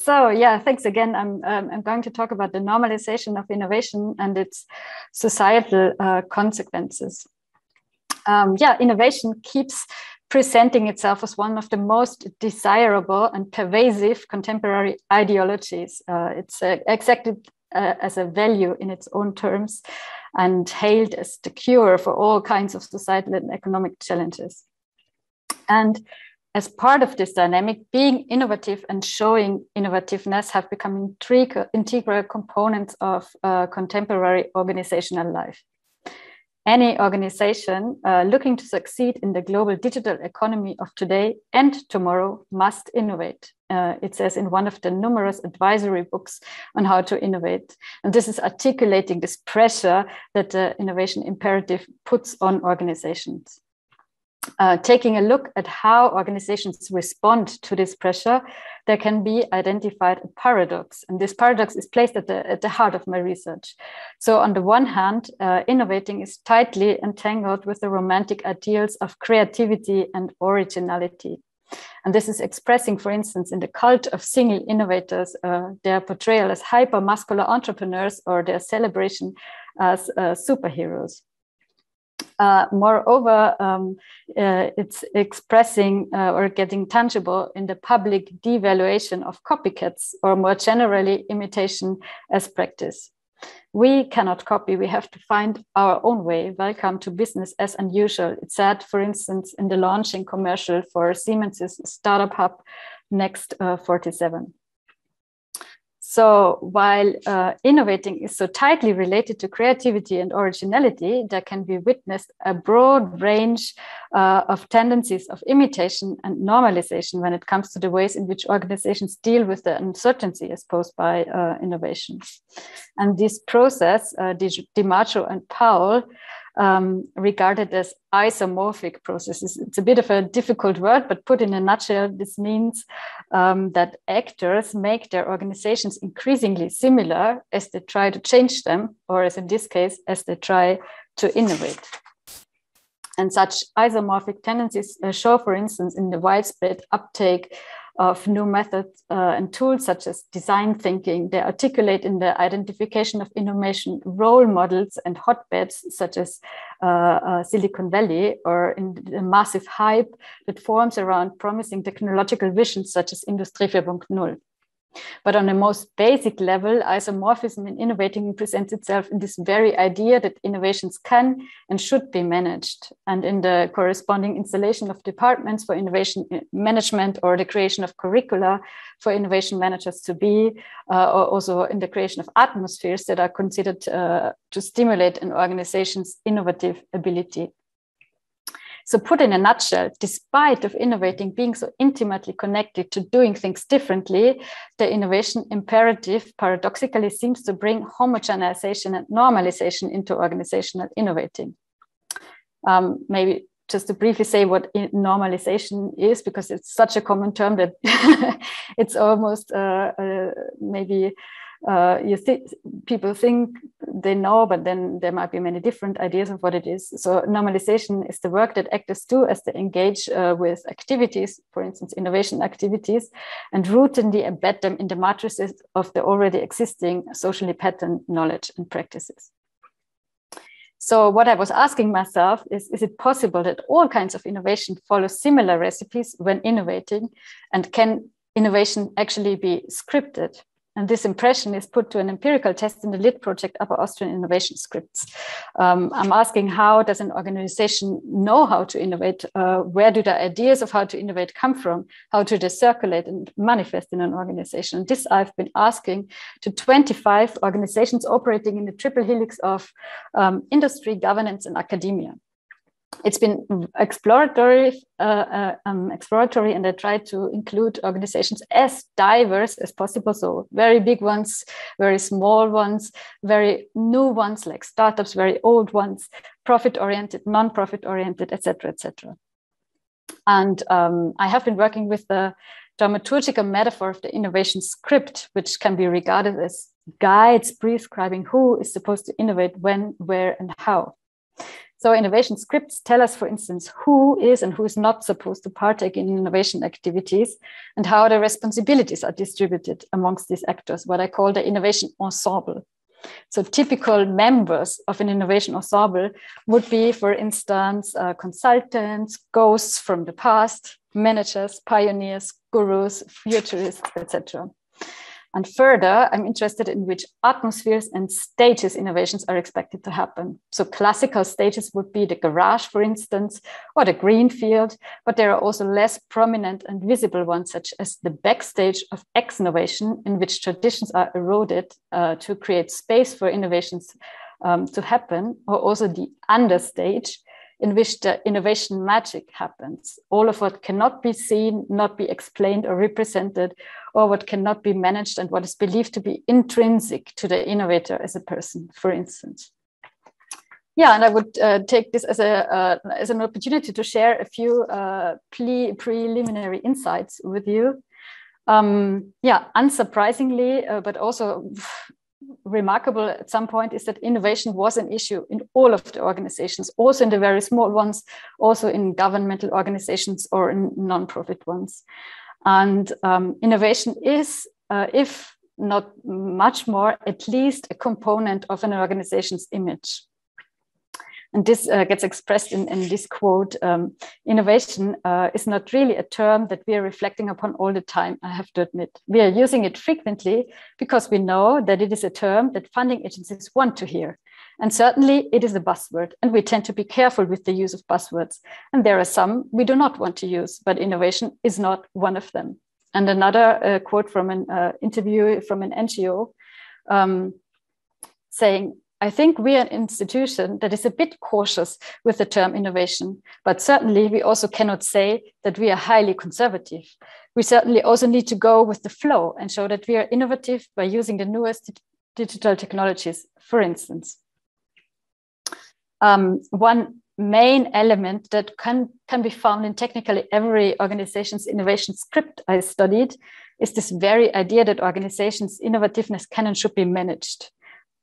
So yeah, thanks again. I'm going to talk about the normalization of innovation and its societal consequences. Innovation keeps presenting itself as one of the most desirable and pervasive contemporary ideologies. It's accepted as a value in its own terms and hailed as the cure for all kinds of societal and economic challenges. And as part of this dynamic, being innovative and showing innovativeness have become integral components of contemporary organizational life. Any organization looking to succeed in the global digital economy of today and tomorrow must innovate. It says in one of the numerous advisory books on how to innovate. And this is articulating this pressure that the innovation imperative puts on organizations. Taking a look at how organizations respond to this pressure, there can be identified a paradox. And this paradox is placed at the heart of my research. So on the one hand, innovating is tightly entangled with the romantic ideals of creativity and originality. And this is expressing, for instance, in the cult of single innovators, their portrayal as hyper-muscular entrepreneurs or their celebration as superheroes. Moreover, it's expressing or getting tangible in the public devaluation of copycats, or more generally, imitation as practice. We cannot copy, we have to find our own way. Welcome to business as unusual. It's said, for instance, in the launching commercial for Siemens's startup hub Next 47. So while innovating is so tightly related to creativity and originality, there can be witnessed a broad range of tendencies of imitation and normalization when it comes to the ways in which organizations deal with the uncertainty as posed by innovation. And this process, DiMarco and Powell regarded as isomorphic processes. It's a bit of a difficult word, but put in a nutshell, this means that actors make their organizations increasingly similar as they try to change them, or as in this case, as they try to innovate. And such isomorphic tendencies show, for instance, in the widespread uptake of new methods and tools such as design thinking. They articulate in the identification of innovation role models and hotbeds such as Silicon Valley, or in the massive hype that forms around promising technological visions such as Industrie 4.0. But on a most basic level, isomorphism in innovating presents itself in this very idea that innovations can and should be managed. And in the corresponding installation of departments for innovation management, or the creation of curricula for innovation managers to be, or also in the creation of atmospheres that are considered to stimulate an organization's innovative ability. So put in a nutshell, despite of innovating being so intimately connected to doing things differently, the innovation imperative paradoxically seems to bring homogenization and normalization into organizational innovating. Maybe just to briefly say what normalization is, because it's such a common term that it's almost maybe people think they know, but then there might be many different ideas of what it is. So normalization is the work that actors do as they engage with activities, for instance, innovation activities, and routinely embed them in the matrices of the already existing socially patterned knowledge and practices. So what I was asking myself is it possible that all kinds of innovation follow similar recipes when innovating? And can innovation actually be scripted? And this impression is put to an empirical test in the LIT project, Upper Austrian Innovation Scripts. I'm asking, how does an organization know how to innovate? Where do the ideas of how to innovate come from? How do they circulate and manifest in an organization? And this I've been asking to 25 organizations operating in the triple helix of industry, governance, and academia. It's been exploratory, and I tried to include organizations as diverse as possible. So very big ones, very small ones, very new ones like startups, very old ones, profit-oriented, non-profit-oriented, etc., etc. And I have been working with the dramaturgical metaphor of the innovation script, which can be regarded as guides prescribing who is supposed to innovate when, where, and how. So innovation scripts tell us, for instance, who is and who is not supposed to partake in innovation activities and how the responsibilities are distributed amongst these actors, what I call the innovation ensemble. So typical members of an innovation ensemble would be, for instance, consultants, ghosts from the past, managers, pioneers, gurus, futurists, etc. And further, I'm interested in which atmospheres and stages innovations are expected to happen. So classical stages would be the garage, for instance, or the green field, but there are also less prominent and visible ones, such as the backstage of X-innovation, in which traditions are eroded to create space for innovations to happen, or also the understage, in which the innovation magic happens. All of what cannot be seen, not be explained or represented, or what cannot be managed and what is believed to be intrinsic to the innovator as a person, for instance. Yeah, and I would take this as an opportunity to share a few preliminary insights with you. Yeah, unsurprisingly, but also remarkable at some point, is that innovation was an issue in all of the organizations, also in the very small ones, also in governmental organizations or in non-profit ones. And innovation is, if not much more, at least a component of an organization's image. And this gets expressed in this quote: innovation is not really a term that we are reflecting upon all the time, I have to admit. We are using it frequently because we know that it is a term that funding agencies want to hear. And certainly it is a buzzword, and we tend to be careful with the use of buzzwords. And there are some we do not want to use, but innovation is not one of them. And another quote from an interview from an NGO saying, I think we are an institution that is a bit cautious with the term innovation, but certainly we also cannot say that we are highly conservative. We certainly also need to go with the flow and show that we are innovative by using the newest digital technologies, for instance. One main element that can be found in technically every organization's innovation script I studied is this very idea that organizations' innovativeness can and should be managed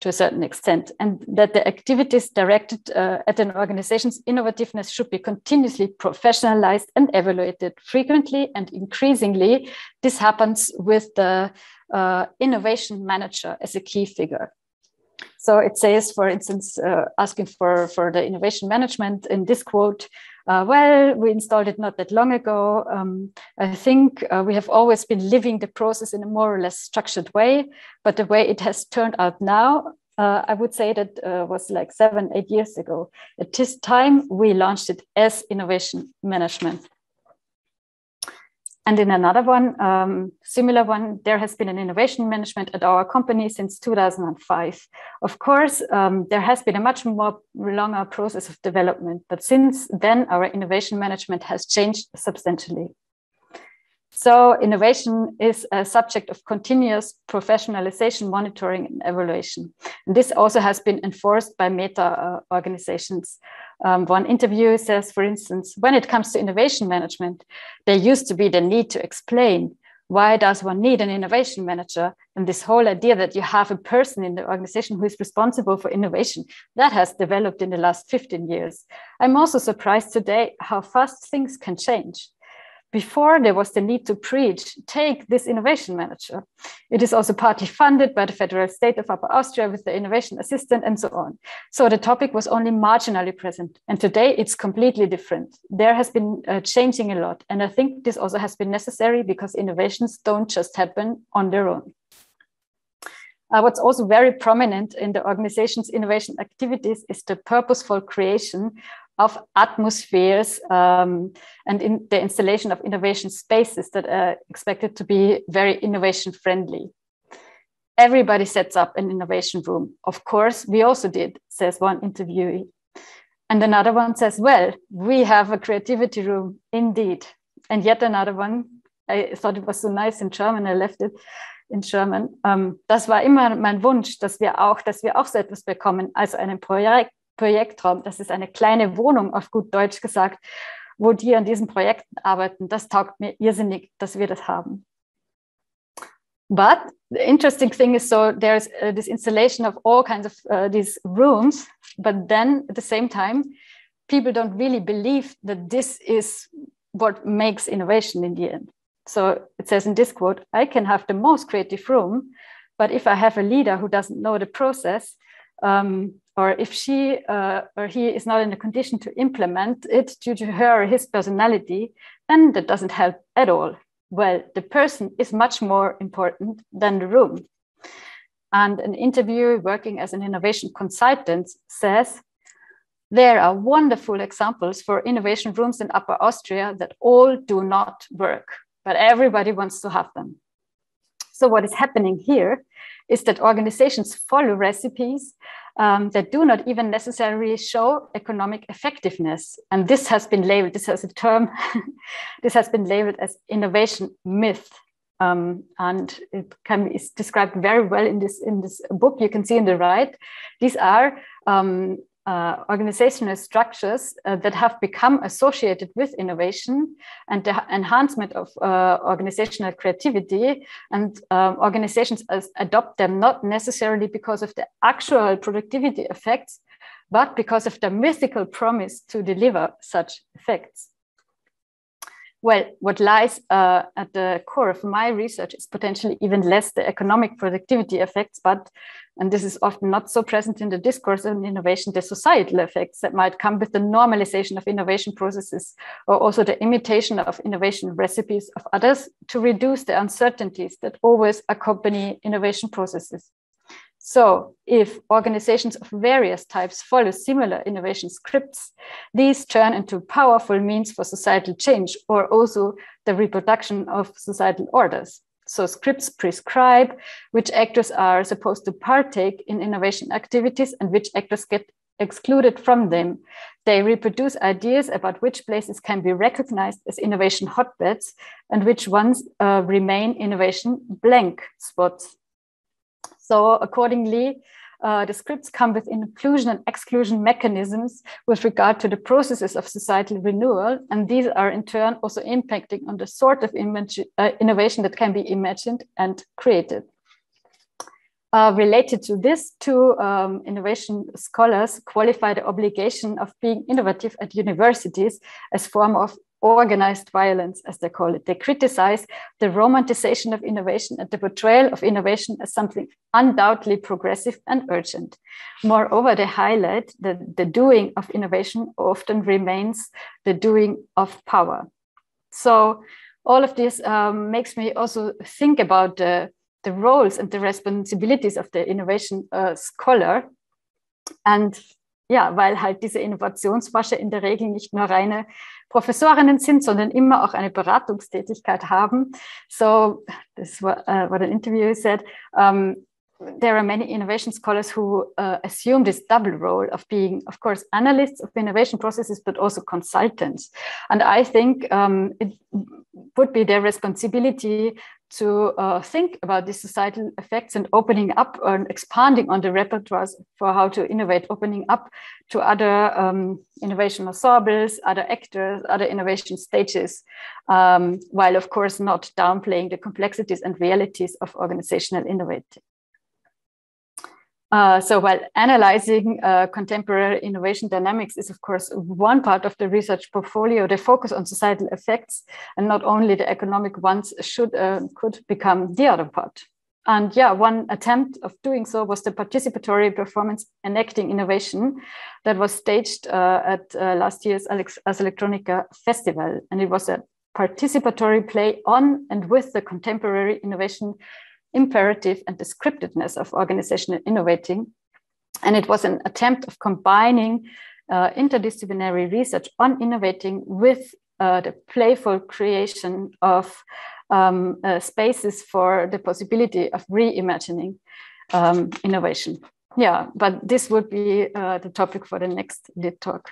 to a certain extent, and that the activities directed at an organization's innovativeness should be continuously professionalized and evaluated frequently and increasingly. This happens with the innovation manager as a key figure. So it says, for instance, asking for the innovation management in this quote, well, we installed it not that long ago. I think we have always been living the process in a more or less structured way, but the way it has turned out now, I would say that was like 7-8 years ago. At this time, we launched it as innovation management. And in another one, similar one, there has been an innovation management at our company since 2005. Of course, there has been a much more longer process of development, but since then, our innovation management has changed substantially. So innovation is a subject of continuous professionalization, monitoring, and evaluation. And this also has been enforced by meta organizations. One interview says, for instance, when it comes to innovation management, there used to be the need to explain why does one need an innovation manager? And this whole idea that you have a person in the organization who is responsible for innovation, that has developed in the last 15 years. I'm also surprised today how fast things can change. Before, there was the need to preach, take this innovation manager. It is also partly funded by the federal state of Upper Austria with the innovation assistant and so on. So the topic was only marginally present. And today it's completely different. There has been changing a lot. And I think this also has been necessary because innovations don't just happen on their own. What's also very prominent in the organization's innovation activities is the purposeful creation of atmospheres and in the installation of innovation spaces that are expected to be very innovation friendly. Everybody sets up an innovation room. Of course, we also did, says one interviewee. And another one says, well, we have a creativity room, indeed. And yet another one, I thought it was so nice in German, I left it in German. Das war immer mein Wunsch, dass wir auch so etwas bekommen, also einen Projektraum, das ist eine kleine Wohnung, auf gut Deutsch gesagt, wo die an diesen Projekten arbeiten. Das taugt mir irrsinnig, dass wir das haben. But the interesting thing is, so there's this installation of all kinds of these rooms, but then at the same time, people don't really believe that this is what makes innovation in the end. So it says in this quote, I can have the most creative room, but if I have a leader who doesn't know the process, or if she or he is not in a condition to implement it due to her or his personality, then that doesn't help at all. Well, the person is much more important than the room. And an interviewer working as an innovation consultant says, there are wonderful examples for innovation rooms in Upper Austria that all do not work, but everybody wants to have them. So what is happening here is that organizations follow recipes that do not even necessarily show economic effectiveness. And this has been labeled, this has a term, this has been labeled as innovation myth. And it is described very well in this book. You can see on the right, these are organizational structures that have become associated with innovation and the enhancement of organizational creativity, and organizations adopt them not necessarily because of the actual productivity effects, but because of the mythical promise to deliver such effects. Well, what lies at the core of my research is potentially even less the economic productivity effects, but, and this is often not so present in the discourse on innovation, the societal effects that might come with the normalization of innovation processes, or also the imitation of innovation recipes of others to reduce the uncertainties that always accompany innovation processes. So if organizations of various types follow similar innovation scripts, these turn into powerful means for societal change, or also the reproduction of societal orders. So scripts prescribe which actors are supposed to partake in innovation activities and which actors get excluded from them. They reproduce ideas about which places can be recognized as innovation hotbeds and which ones remain innovation blank spots. So accordingly, the scripts come with inclusion and exclusion mechanisms with regard to the processes of societal renewal. And these are in turn also impacting on the sort of innovation that can be imagined and created. Related to this, two innovation scholars qualify the obligation of being innovative at universities as a form of organized violence, as they call it. They criticize the romanticization of innovation and the portrayal of innovation as something undoubtedly progressive and urgent. Moreover, they highlight that the doing of innovation often remains the doing of power. So all of this makes me also think about the roles and the responsibilities of the innovation scholar. And ja, weil halt diese Innovationsforscher in der Regel nicht nur reine Professorinnen sind, sondern immer auch eine Beratungstätigkeit haben. So this is what an interviewer said. There are many innovation scholars who assume this double role of being, of course, analysts of innovation processes, but also consultants. And I think it would be their responsibility to think about these societal effects and opening up and expanding on the repertoires for how to innovate, opening up to other innovation ensembles, other actors, other innovation stages, while of course not downplaying the complexities and realities of organizational innovating. So while analyzing contemporary innovation dynamics is, of course, one part of the research portfolio, the focus on societal effects and not only the economic ones could become the other part. And yeah, one attempt of doing so was the participatory performance enacting innovation that was staged at last year's Ars Electronica Festival. And it was a participatory play on and with the contemporary innovation imperative and descriptiveness of organizational innovating. And it was an attempt of combining interdisciplinary research on innovating with the playful creation of spaces for the possibility of reimagining innovation. Yeah, but this would be the topic for the next lit talk.